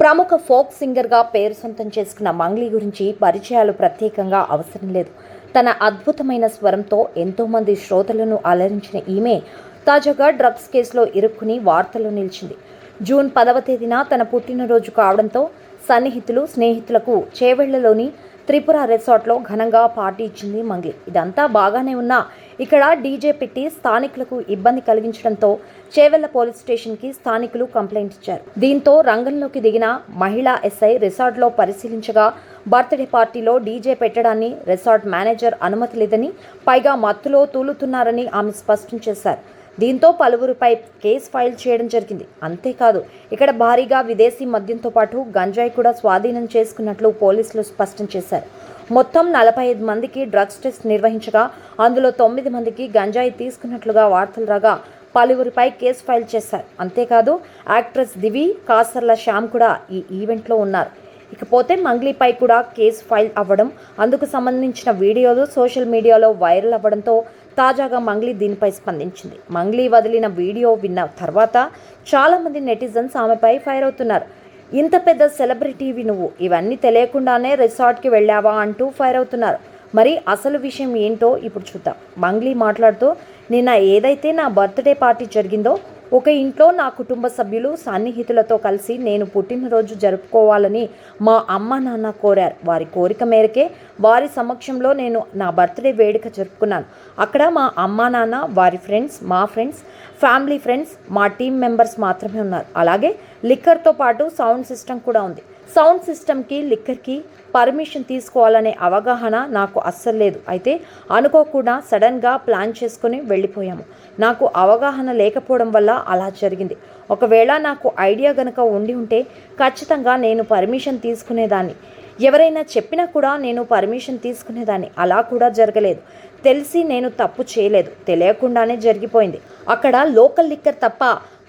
ప్రముఖ ఫోక్ సింగర్గా పేరు సొంతం చేసుకున్న మంగ్లీ గురించి పరిచయాలు ప్రత్యేకంగా అవసరం లేదు. తన అద్భుతమైన స్వరంతో ఎంతోమంది శ్రోతలను అలరించిన ఈమె తాజాగా డ్రగ్స్ కేసులో ఇరుక్కుని వార్తల్లో నిలిచింది. జూన్ 10వ తేదీన తన పుట్టినరోజు కావడంతో సన్నిహితులు, స్నేహితులకు చేవెళ్లలోని త్రిపుర రిసార్ట్లో ఘనంగా పార్టీ ఇచ్చింది మంగ్లీ. ఇదంతా బాగానే ఉన్నా ఇక్కడ డీజే పెట్టి స్థానికులకు ఇబ్బంది కలిగించడంతో చేవెళ్ల పోలీస్ స్టేషన్కి స్థానికులు కంప్లైంట్ ఇచ్చారు. దీంతో రంగంలోకి దిగిన మహిళా ఎస్ఐ రిసార్ట్లో పరిశీలించగా బర్త్డే పార్టీలో డీజే పెట్టడాన్ని రిసార్ట్ మేనేజర్ అనుమతి లేదని, పైగా మత్తులో తూలుతున్నారని ఆమె స్పష్టం చేశారు. దీంతో పలువురిపై కేసు ఫైల్ చేయడం జరిగింది. అంతేకాదు ఇక్కడ భారీగా విదేశీ మద్యంతో పాటు గంజాయి కూడా స్వాధీనం చేసుకున్నట్లు పోలీసులు స్పష్టం చేశారు. మొత్తం 45 మందికి డ్రగ్స్ టెస్ట్ నిర్వహించగా అందులో 9 మందికి గంజాయి తీసుకున్నట్లుగా వార్తలు రాగా పలువురిపై కేసు ఫైల్ చేశారు. అంతేకాదు యాక్ట్రెస్ దివి, కాసర్ల శ్యామ్ కూడా ఈ ఈవెంట్లో ఉన్నారు. ఇకపోతే మంగ్లీపై కూడా కేసు ఫైల్ అవ్వడం, అందుకు సంబంధించిన వీడియోలు సోషల్ మీడియాలో వైరల్ అవ్వడంతో తాజాగా మంగ్లీ దీనిపై స్పందించింది. మంగ్లీ వదిలిన వీడియో విన్న తర్వాత చాలామంది నెటిజన్స్ ఆమెపై ఫైర్ అవుతున్నారు. ఇంత పెద్ద సెలబ్రిటీవి నువ్వు, ఇవన్నీ తెలియకుండానే రిసార్ట్కి వెళ్ళావా అంటూ ఫైర్ అవుతున్నారు. మరి అసలు విషయం ఏంటో ఇప్పుడు చూద్దాం. మంగ్లీ మాట్లాడుతూ, నిన్న ఏదైతే నా బర్త్డే పార్టీ జరిగిందో ఒక ఇంట్లో నా కుటుంబ సభ్యులు, సన్నిహితులతో కలిసి నేను పుట్టినరోజు జరుపుకోవాలని మా అమ్మ నాన్న కోరారు. వారి కోరిక మేరకే వారి సమక్షంలో నేను నా బర్త్డే వేడుక జరుపుకున్నాను. అక్కడ మా అమ్మ నాన్న, వారి ఫ్రెండ్స్, మా ఫ్రెండ్స్, ఫ్యామిలీ ఫ్రెండ్స్, మా టీం మెంబర్స్ మాత్రమే ఉన్నారు. అలాగే లిక్కర్తో పాటు సౌండ్ సిస్టమ్ కూడా ఉంది. సౌండ్ సిస్టమ్కి, లిక్కర్కి పర్మిషన్ తీసుకోవాలనే అవగాహన నాకు అస్సలు లేదు. అయితే అనుకోకుండా సడన్గా ప్లాన్ చేసుకుని వెళ్ళిపోయాము. నాకు అవగాహన లేకపోవడం వల్ల అలా జరిగింది. ఒకవేళ నాకు ఐడియా గనక ఉండి ఉంటే ఖచ్చితంగా నేను పర్మిషన్ తీసుకునేదాన్ని. ఎవరైనా చెప్పినా కూడా నేను పర్మిషన్ తీసుకునేదాన్ని. అలా కూడా జరగలేదు. తెలిసి నేను తప్పు చేయలేదు, తెలియకుండానే జరిగిపోయింది. అక్కడ లోకల్ లిక్కర్ తప్ప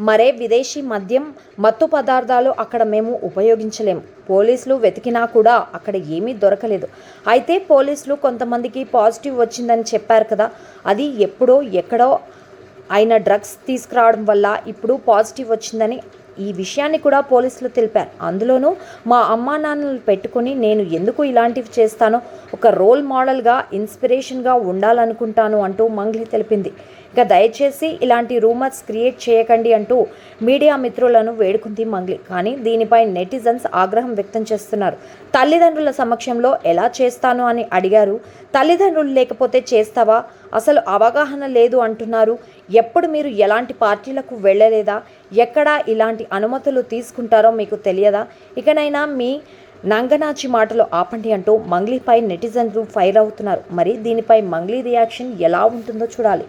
మరే విదేశీ మద్యం, మత్తు పదార్థాలు అక్కడ మేము ఉపయోగించలేము. పోలీసులు వెతికినా కూడా అక్కడ ఏమీ దొరకలేదు. అయితే పోలీసులు కొంతమందికి పాజిటివ్ వచ్చిందని చెప్పారు కదా, అది ఎప్పుడో ఎక్కడో అయిన డ్రగ్స్ తీసుకురావడం వల్ల ఇప్పుడు పాజిటివ్ వచ్చిందని ఈ విషయాన్ని కూడా పోలీసులు తెలిపారు. అందులోనూ మా అమ్మా నాన్నలు పెట్టుకుని నేను ఎందుకు ఇలాంటివి చేస్తానో, ఒక రోల్ మోడల్గా, ఇన్స్పిరేషన్గా ఉండాలనుకుంటాను అంటూ మంగ్లీ తెలిపింది. ఇక దయచేసి ఇలాంటి రూమర్స్ క్రియేట్ చేయకండి అంటూ మీడియా మిత్రులను వేడుకుంది మంగ్లీ. కానీ దీనిపై నెటిజన్స్ ఆగ్రహం వ్యక్తం చేస్తున్నారు. తల్లిదండ్రుల సమక్షంలో ఎలా చేస్తాను అని అడిగారు. తల్లిదండ్రులు లేకపోతే చేస్తావా? అసలు అవగాహన లేదు అంటున్నారు. ఎప్పుడు మీరు ఎలాంటి పార్టీలకు వెళ్ళలేదా? ఎక్కడా ఇలాంటి అనుమతులు తీసుకుంటారో మీకు తెలియదా? ఇకనైనా మీ నంగనాచి మాటలు ఆపండి అంటూ మంగ్లీపై నెటిజన్లు ఫైర్ అవుతున్నారు. మరి దీనిపై మంగ్లీ రియాక్షన్ ఎలా ఉంటుందో చూడాలి.